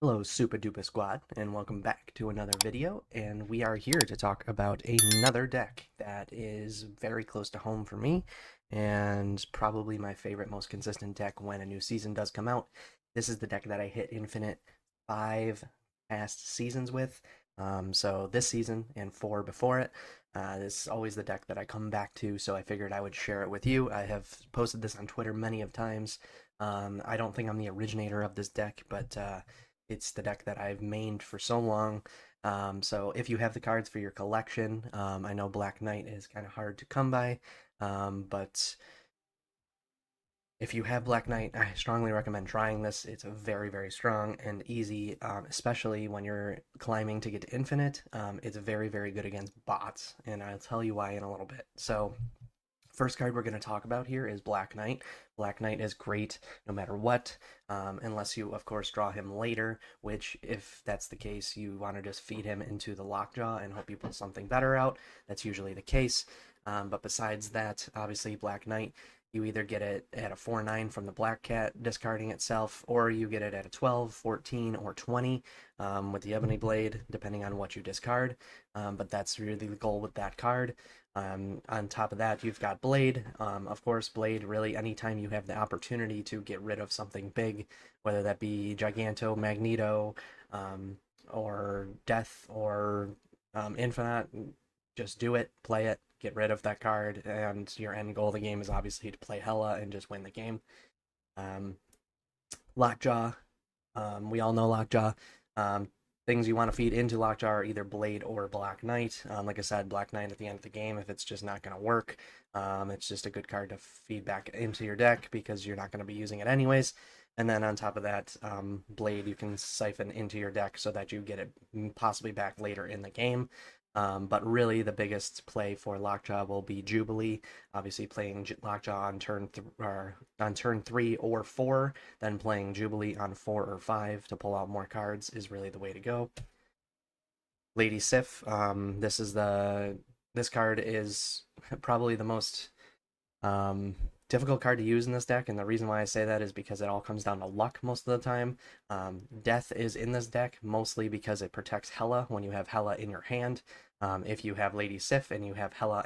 Hello, Super Duper Squad, and welcome back to another video. And we are here to talk about another deck that is very close to home for me, and probably my favorite, most consistent deck when a new season does come out. This is the deck that I hit Infinite 5 past seasons with. So this season and 4 before it. This is always the deck that I come back to, so I figured I would share it with you. I have posted this on Twitter many of times. I don't think I'm the originator of this deck, but it's the deck that I've mained for so long. So if you have the cards for your collection, I know Black Knight is kind of hard to come by, but if you have Black Knight, I strongly recommend trying this. It's very, very strong and easy, especially when you're climbing to get to Infinite. It's very, very good against bots, and I'll tell you why in a little bit. So first card we're going to talk about here is Black Knight. Black Knight is great no matter what, unless you, of course, draw him later, which, if that's the case, you want to just feed him into the Lockjaw and hope you pull something better out. That's usually the case. But besides that, obviously, Black Knight, you either get it at a 4-9 from the Black Cat discarding itself, or you get it at a 12, 14, or 20 with the Ebony Blade, depending on what you discard. But that's really the goal with that card. On top of that, you've got Blade. Of course, Blade, really, anytime you have the opportunity to get rid of something big, whether that be Giganto, Magneto, or Death, or Infinite, just do it, play it, get rid of that card, and your end goal of the game is obviously to play Hela and just win the game. Um, Lockjaw, we all know Lockjaw. Um, Things you want to feed into Lockjaw are either Blade or Black Knight. Like I said, Black Knight at the end of the game, if it's just not going to work, it's just a good card to feed back into your deck because you're not going to be using it anyways. And then on top of that, Blade you can siphon into your deck so that you get it possibly back later in the game. But really, the biggest play for Lockjaw will be Jubilee. Obviously, playing Lockjaw on turn 3 or 4, then playing Jubilee on 4 or 5 to pull out more cards is really the way to go. Lady Sif. This card is probably the most um, difficult card to use in this deck, and the reason why I say that is because it all comes down to luck most of the time. Death is in this deck mostly because it protects Hela when you have Hela in your hand. If you have Lady Sif and you have Hela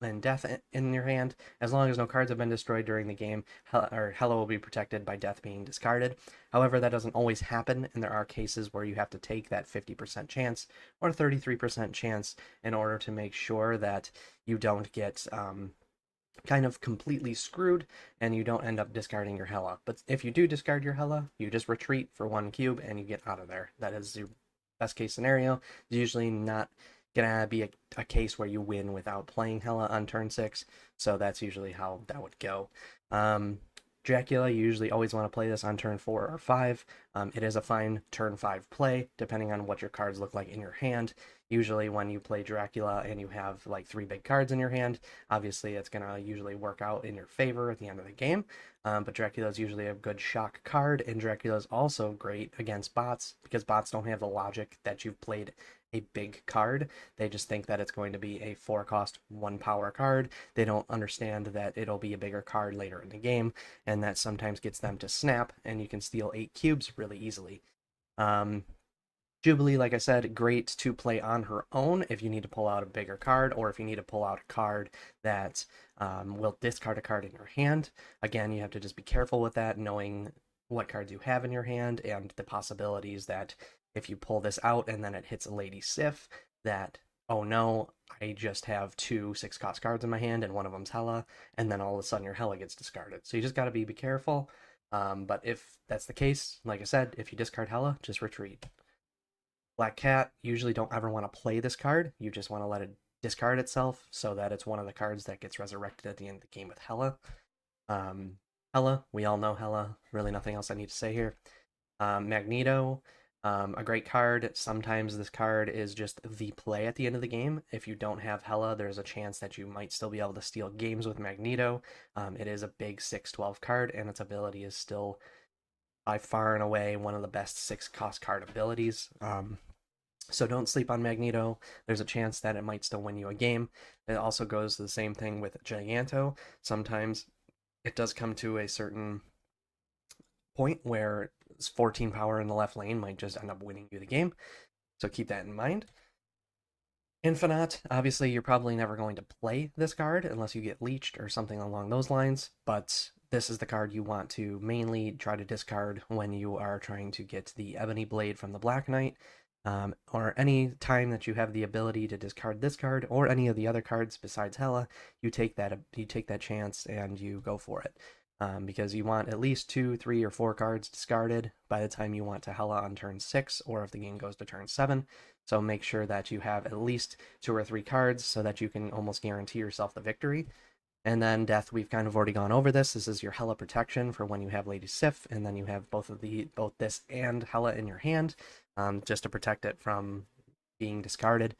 and Death in your hand, as long as no cards have been destroyed during the game, Hela will be protected by Death being discarded. However, that doesn't always happen, and there are cases where you have to take that 50% chance or 33% chance in order to make sure that you don't get kind of completely screwed and you don't end up discarding your Hela. But if you do discard your Hela, you just retreat for 1 cube and you get out of there. That is your best case scenario. It's usually not gonna be a case where you win without playing Hela on turn 6, so that's usually how that would go. Dracula, you usually always want to play this on turn 4 or 5. It is a fine turn 5 play, depending on what your cards look like in your hand. Usually, when you play Dracula and you have like 3 big cards in your hand, obviously it's going to usually work out in your favor at the end of the game. But Dracula is usually a good shock card, and Dracula is also great against bots because bots don't have the logic that you've played a big card. They just think that it's going to be a 4 cost, 1 power card. They don't understand that it'll be a bigger card later in the game, and that sometimes gets them to snap, and you can steal 8 cubes really easily. Um, Jubilee, like I said, great to play on her own if you need to pull out a bigger card or if you need to pull out a card that will discard a card in your hand. Again, you have to just be careful with that, knowing what cards you have in your hand and the possibilities that if you pull this out and then it hits a Lady Sif, that, oh no, I just have 2 6-cost cards in my hand and one of them's Hela, and then all of a sudden your Hela gets discarded. So you just got to be careful. But if that's the case, like I said, if you discard Hela, just retreat. Black Cat, usually don't ever want to play this card. You just want to let it discard itself so that it's one of the cards that gets resurrected at the end of the game with Hela. Um, Hela, we all know Hela. Really nothing else I need to say here. Magneto, a great card. Sometimes this card is just the play at the end of the game. If you don't have Hela, there's a chance that you might still be able to steal games with Magneto. It is a big 6/12 card, and its ability is still by far and away one of the best 6-cost card abilities. So don't sleep on Magneto. There's a chance that it might still win you a game. It also goes the same thing with Giganto. Sometimes it does come to a certain point where 14 power in the left lane might just end up winning you the game. So keep that in mind. Infinite, obviously, you're probably never going to play this card unless you get leeched or something along those lines, but this is the card you want to mainly try to discard when you are trying to get the Ebony Blade from the Black Knight, or any time that you have the ability to discard this card or any of the other cards besides Hela, you take that chance and you go for it. Because you want at least 2, 3, or 4 cards discarded by the time you want to Hela on turn 6, or if the game goes to turn 7. So make sure that you have at least 2 or 3 cards so that you can almost guarantee yourself the victory. And then Death, we've kind of already gone over this. This is your Hela protection for when you have Lady Sif, and then you have both this and Hela in your hand, just to protect it from being discarded.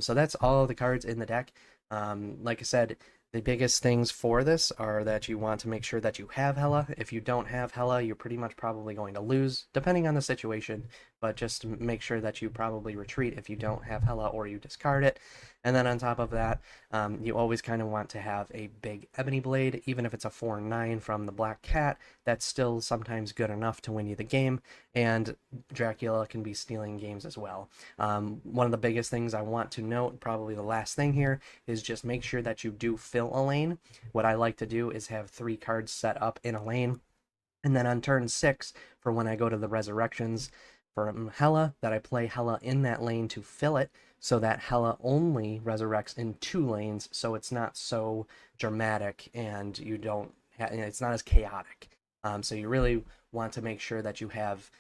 So that's all the cards in the deck. Like I said, the biggest things for this are that you want to make sure that you have Hela. If you don't have Hela, you're pretty much probably going to lose, depending on the situation, but just make sure that you probably retreat if you don't have Hela or you discard it. And then on top of that, you always kind of want to have a big Ebony Blade, even if it's a 4/9 from the Black Cat, that's still sometimes good enough to win you the game, and Dracula can be stealing games as well. One of the biggest things I want to note, probably the last thing here, is just make sure that you do fill a lane. What I like to do is have 3 cards set up in a lane, and then on turn 6, for when I go to the Resurrections from Hela, that I play Hela in that lane to fill it, so that Hela only resurrects in 2 lanes, so it's not so dramatic and you don't it's not as chaotic. So you really want to make sure that you have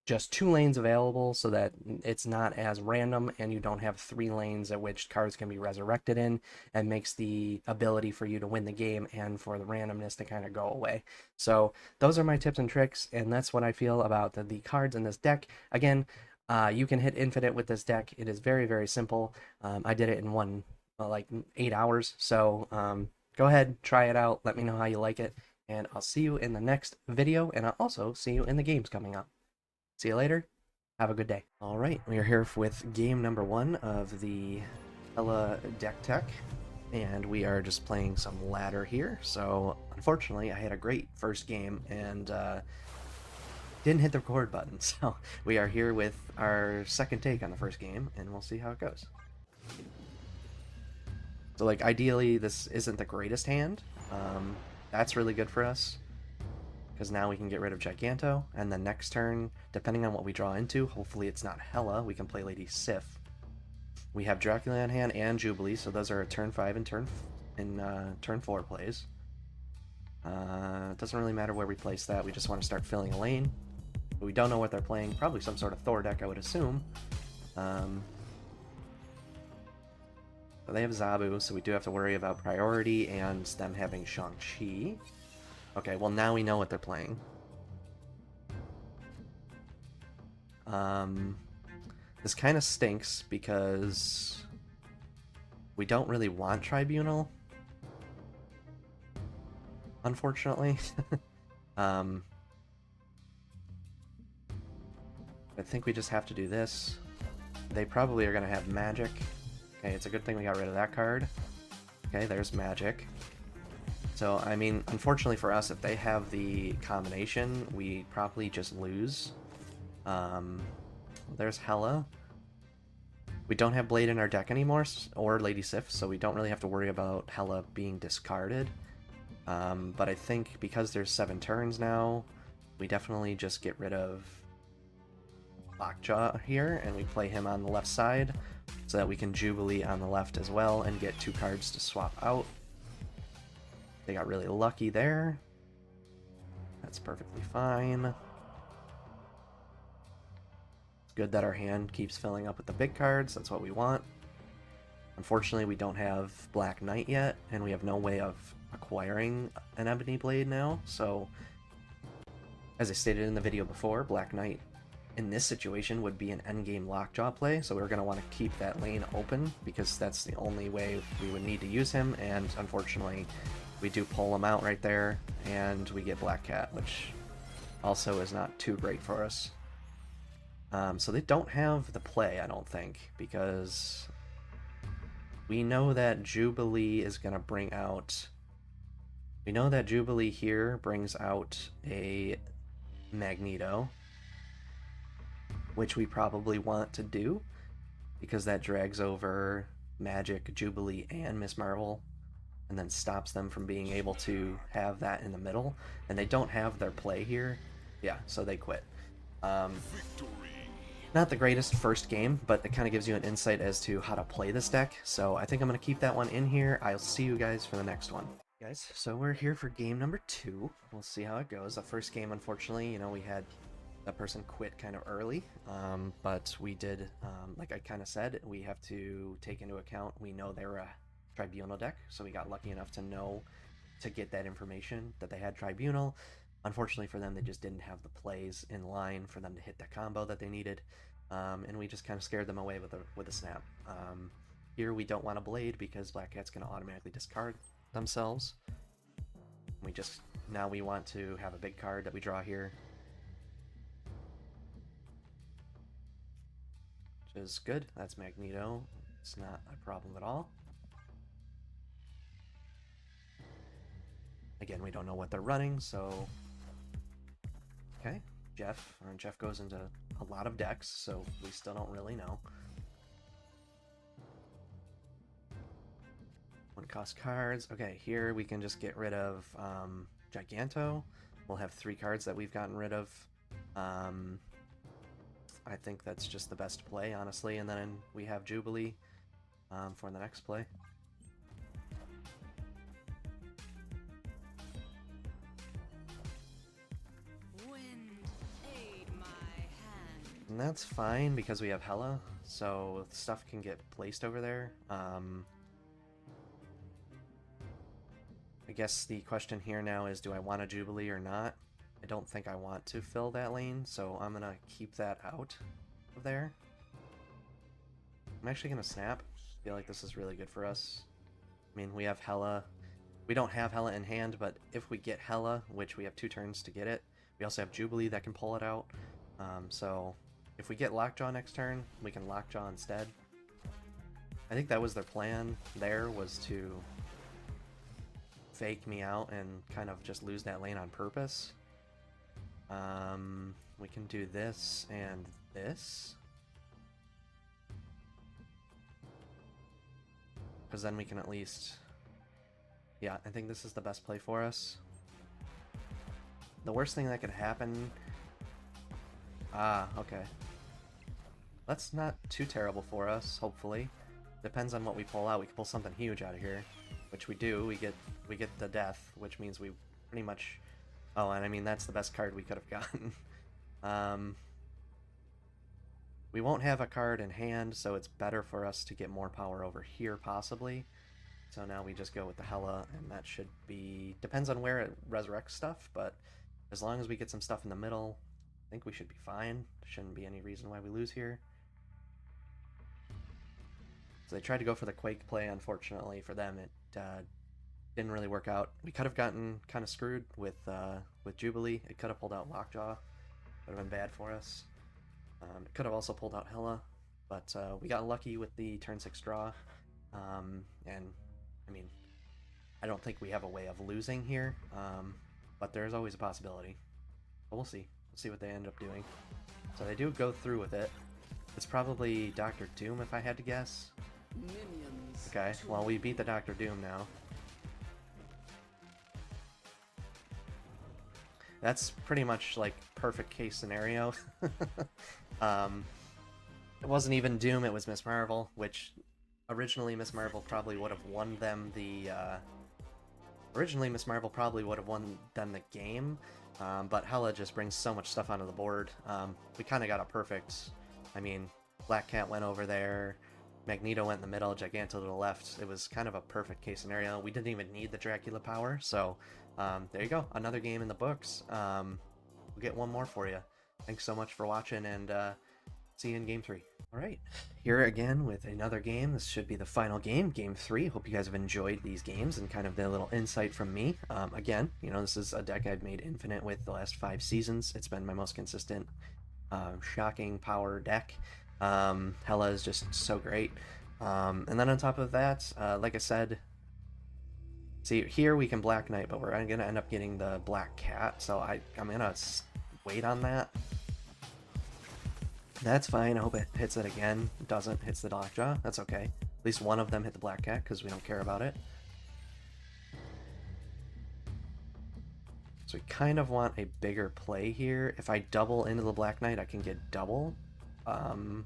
just 2 lanes available so that it's not as random and you don't have 3 lanes at which cards can be resurrected in, and makes the ability for you to win the game and for the randomness to kind of go away. So those are my tips and tricks, and that's what I feel about the cards in this deck. Again, you can hit infinite with this deck. It is very, very simple. I did it in like 8 hours. So go ahead, try it out. Let me know how you like it. And I'll see you in the next video. And I'll also see you in the games coming up. See you later. Have a good day. All right, we are here with game number 1 of the Hela deck tech. And we are just playing some ladder here. So unfortunately, I had a great first game and didn't hit the record button, so we are here with our second take on the first game, and we'll see how it goes. So, like, ideally, this isn't the greatest hand. That's really good for us, because now we can get rid of Giganto, and then next turn, depending on what we draw into, hopefully it's not Hela, we can play Lady Sif. We have Dracula in hand and Jubilee, so those are turn 5 and turn 4 plays. It doesn't really matter where we place that, we just want to start filling a lane. But we don't know what they're playing. Probably some sort of Thor deck, I would assume. But they have Zabu, so we do have to worry about priority and them having Shang-Chi. Okay, well now we know what they're playing. This kind of stinks because we don't really want Tribunal, unfortunately. I think we just have to do this. They probably are going to have magic. Okay, it's a good thing we got rid of that card. Okay, there's magic. So, I mean, unfortunately for us, if they have the combination, we probably just lose. There's Hela. We don't have Blade in our deck anymore, or Lady Sif, so we don't really have to worry about Hela being discarded. But I think because there's 7 turns now, we definitely just get rid of Lockjaw here, and we play him on the left side so that we can Jubilee on the left as well and get 2 cards to swap out. They got really lucky there. That's perfectly fine. It's good that our hand keeps filling up with the big cards. That's what we want. Unfortunately, we don't have Black Knight yet, and we have no way of acquiring an Ebony Blade now, so as I stated in the video before, Black Knight in this situation would be an endgame Lockjaw play, so we're going to want to keep that lane open because that's the only way we would need to use him, and unfortunately we do pull him out right there and we get Black Cat, which also is not too great for us. So they don't have the play, I don't think, because we know that Jubilee is going to bring out We know that Jubilee here brings out a Magneto, which we probably want to do because that drags over Magic, Jubilee, and Miss Marvel, and then stops them from being able to have that in the middle. And they don't have their play here. Yeah, so they quit. Not the greatest first game, but it kind of gives you an insight as to how to play this deck. So I think I'm going to keep that one in here. I'll see you guys for the next one. Guys, so we're here for game number 2. We'll see how it goes. The first game, unfortunately, we had that person quit kind of early, but we did, like I kind of said, we have to take into account, we know they're a Tribunal deck, so we got lucky enough to know to get that information that they had Tribunal. Unfortunately for them, they just didn't have the plays in line for them to hit the combo that they needed, and we just kind of scared them away with a snap. Here we don't want a Blade because Black Cat's going to automatically discard themselves. Now we want to have a big card that we draw here, which is good. That's Magneto. It's not a problem at all. Again, we don't know what they're running, so okay. Jeff goes into a lot of decks, so we still don't really know. One cost cards. Okay, here we can just get rid of Giganto. We'll have 3 cards that we've gotten rid of. I think that's just the best play, honestly. And then we have Jubilee for the next play. And that's fine because we have Hela, so stuff can get placed over there. I guess the question here now is, do I want a Jubilee or not? I don't think I want to fill that lane, so I'm going to keep that out of there. I'm actually going to snap. I feel like this is really good for us. I mean, we have Hela. We don't have Hela in hand, but if we get Hela, which we have 2 turns to get it, we also have Jubilee that can pull it out. So if we get Lockjaw next turn, we can Lockjaw instead. I think that was their plan there, was to fake me out and kind of just lose that lane on purpose. We can do this and this, because then we can at least, yeah, I think this is the best play for us. The worst thing that could happen, okay, that's not too terrible for us, hopefully. Depends on what we pull out. We can pull something huge out of here, which we do. We get the death, which means we pretty much, oh, and I mean, that's the best card we could have gotten. We won't have a card in hand, so it's better for us to get more power over here, possibly. So now we just go with the Hela, and that should be, depends on where it resurrects stuff, but as long as we get some stuff in the middle, I think we should be fine. Shouldn't be any reason why we lose here. So they tried to go for the Quake play. Unfortunately for them, it didn't really work out. We could have gotten kind of screwed with Jubilee. It could have pulled out Lockjaw. Would have been bad for us. It could have also pulled out Hela, but we got lucky with the turn 6 draw. And I mean, I don't think we have a way of losing here, but there's always a possibility. But we'll see. We'll see what they end up doing. So they do go through with it. It's probably Dr. Doom if I had to guess. Okay, well, we beat the Dr. Doom now. That's pretty much like perfect case scenario. It wasn't even Doom, it was Miss Marvel, which originally Miss Marvel probably would have won them the game, but Hela just brings so much stuff onto the board. We kind of got a perfect, I mean, Black Cat went over there, Magneto went in the middle, Giganto to the left. It was kind of a perfect case scenario. We didn't even need the Dracula power, so there you go. Another game in the books. We'll get one more for you. Thanks so much for watching, and see you in Game 3. Alright, here again with another game. This should be the final game, Game 3. Hope you guys have enjoyed these games and kind of the little insight from me. Again, this is a deck I've made infinite with the last 5 seasons. It's been my most consistent, shocking power deck. Hela is just so great. And then on top of that, like I said, See, here we can Black Knight, but we're going to end up getting the Black Cat, so I'm going to wait on that. That's fine. I hope it hits it again. It doesn't. Hits the Lockjaw. That's okay. At least one of them hit the Black Cat, because we don't care about it. So we kind of want a bigger play here. If I double into the Black Knight, I can get double. So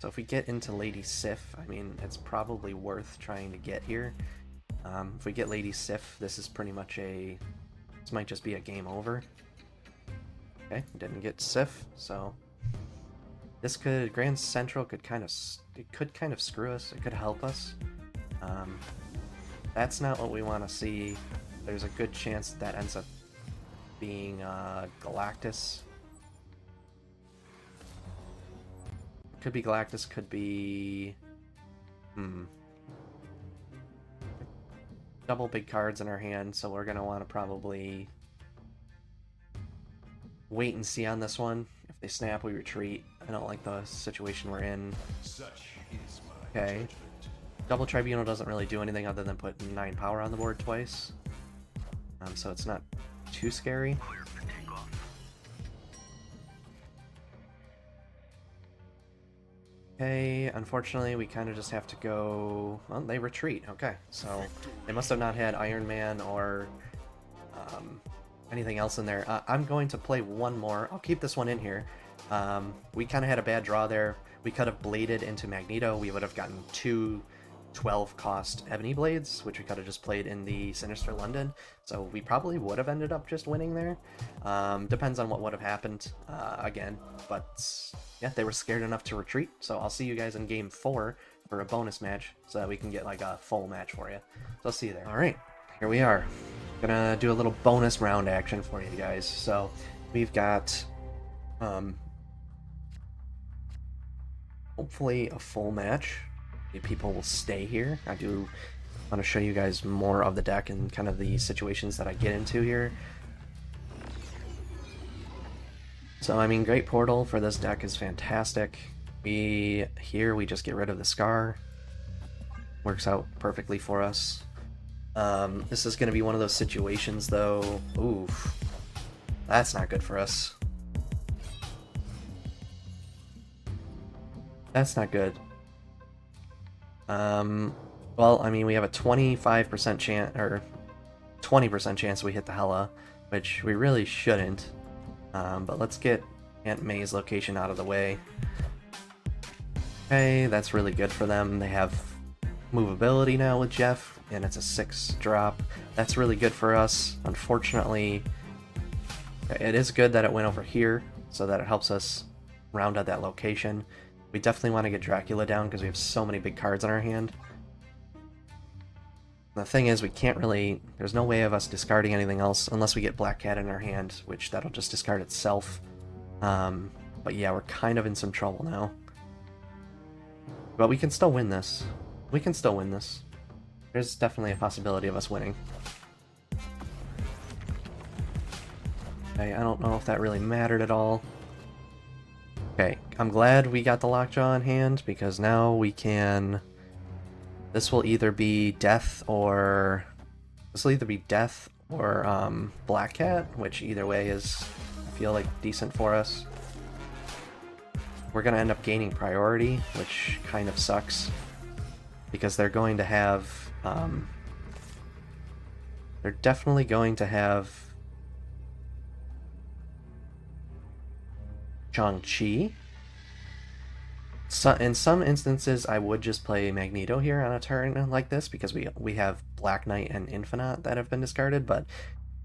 if we get into Lady Sif, I mean, it's probably worth trying to get here. If we get Lady Sif, this is pretty much this might just be a game over. Okay, didn't get Sif, so this Grand Central could kind of screw us. It could help us. That's not what we want to see. There's a good chance that ends up being Galactus. Could be Galactus, could be... Double big cards in our hand, so we're going to want to probably wait and see on this one. If they snap, we retreat. I don't like the situation we're in. Okay. Double Tribunal doesn't really do anything other than put 9 power on the board twice. So it's not too scary. Okay, unfortunately we kind of just have to go... Well, they retreat. Okay, so they must have not had Iron Man or anything else in there. I'm going to play one more. I'll keep this one in here. We kind of had a bad draw there. We could have bladed into Magneto. We would have gotten 2 12-cost Ebony Blades, which we could have just played in the Sinister London. So we probably would have ended up just winning there. Depends on what would have happened again. But yeah, they were scared enough to retreat. So I'll see you guys in Game 4 for a bonus match so that we can get like a full match for you. So I'll see you there. All right, here we are. Gonna do a little bonus round action for you guys. So we've got hopefully a full match. People will stay here. I do want to show you guys more of the deck and kind of the situations that I get into here. So I mean, Great Portal for this deck is fantastic. We just get rid of the Scar. Works out perfectly for us. This is going to be one of those situations though. Oof, that's not good for us. That's not good. Well, I mean, we have a 25% chance, or 20% chance we hit the Hela, which we really shouldn't. But let's get Aunt May's location out of the way. Okay, that's really good for them. They have movability now with Jeff, and it's a 6 drop. That's really good for us. Unfortunately, it is good that it went over here, so that it helps us round out that location. We definitely want to get Dracula down because we have so many big cards in our hand. The thing is, we can't really... There's no way of us discarding anything else unless we get Black Cat in our hand, which that'll just discard itself. But yeah, we're kind of in some trouble now. But we can still win this. We can still win this. There's definitely a possibility of us winning. Okay, I don't know if that really mattered at all. Okay, I'm glad we got the Lockjaw in hand, because now we can... This will either be Death or... Black Cat, which either way is, I feel like, decent for us. We're going to end up gaining priority, which kind of sucks, because they're going to have... they're definitely going to have... Shang-Chi. So, in some instances, I would just play Magneto here on a turn like this, because we have Black Knight and Infinite that have been discarded, but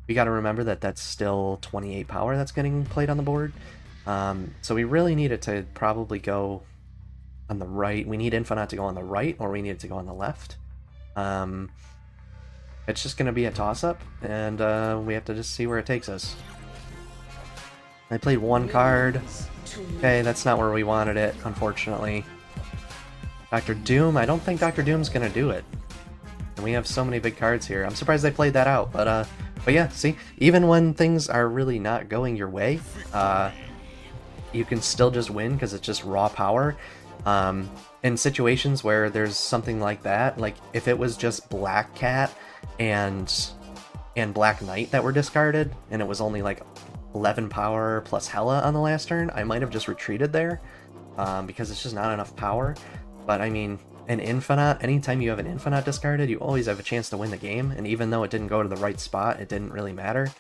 we got to remember that that's still 28 power that's getting played on the board. So we really need it to probably go on the right. We need Infinite to go on the right, or we need it to go on the left. It's just going to be a toss-up, and we have to just see where it takes us. I played one card. Okay, that's not where we wanted it, unfortunately. Dr. Doom, I don't think Dr. Doom's gonna do it. And we have so many big cards here. I'm surprised they played that out, but yeah, see? Even when things are really not going your way, you can still just win because it's just raw power. In situations where there's something like that, like if it was just Black Cat and Black Knight that were discarded, and it was only like 11 power plus Hela on the last turn, I might have just retreated there, because it's just not enough power. But I mean, an Infinite, anytime you have an Infinite discarded, you always have a chance to win the game, and even though it didn't go to the right spot, it didn't really matter.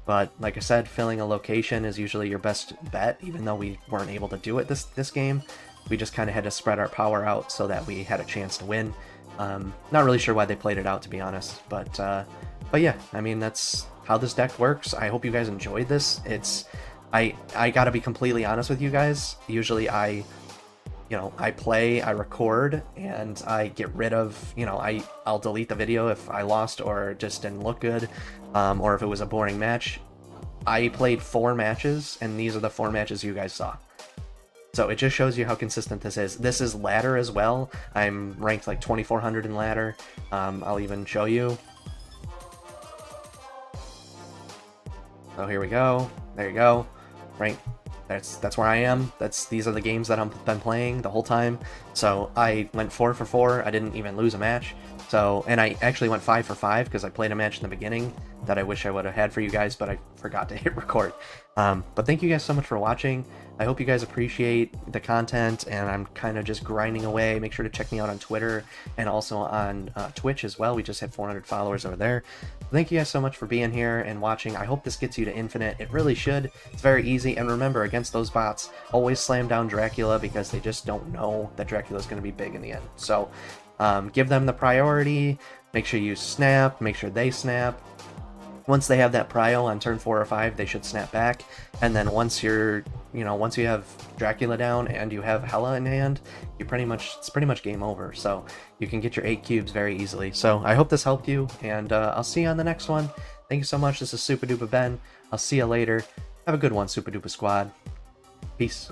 But like I said, filling a location is usually your best bet, even though we weren't able to do it this game. We just kind of had to spread our power out so that we had a chance to win. Not really sure why they played it out, to be honest, but yeah, I mean, that's how this deck works. I hope you guys enjoyed this. I gotta be completely honest with you guys. Usually I play, I record, and I get rid of, I'll delete the video if I lost or just didn't look good, or if it was a boring match. I played 4 matches, and these are the 4 matches you guys saw. So it just shows you how consistent this is. This is ladder as well. I'm ranked like 2400 in ladder. I'll even show you. So here we go. There you go. Right. That's where I am. These are the games that I've been playing the whole time. So I went 4 for 4. I didn't even lose a match. So, and I actually went 5 for 5 because I played a match in the beginning that I wish I would have had for you guys, but I forgot to hit record. But thank you guys so much for watching. I hope you guys appreciate the content, and I'm kind of just grinding away. Make sure to check me out on Twitter and also on Twitch as well. We just hit 400 followers over there. Thank you guys so much for being here and watching. I hope this gets you to Infinite. It really should. It's very easy. And remember, against those bots, always slam down Dracula because they just don't know that Dracula is going to be big in the end. So give them the priority. Make sure you snap. Make sure they snap. Once they have that prio on turn 4 or 5, they should snap back. And then once once you have Dracula down and you have Hela in hand, it's pretty much game over. So you can get your 8 cubes very easily. So I hope this helped you, and I'll see you on the next one. Thank you so much. This is Super Duper Ben. I'll see you later. Have a good one, Super Duper Squad. Peace.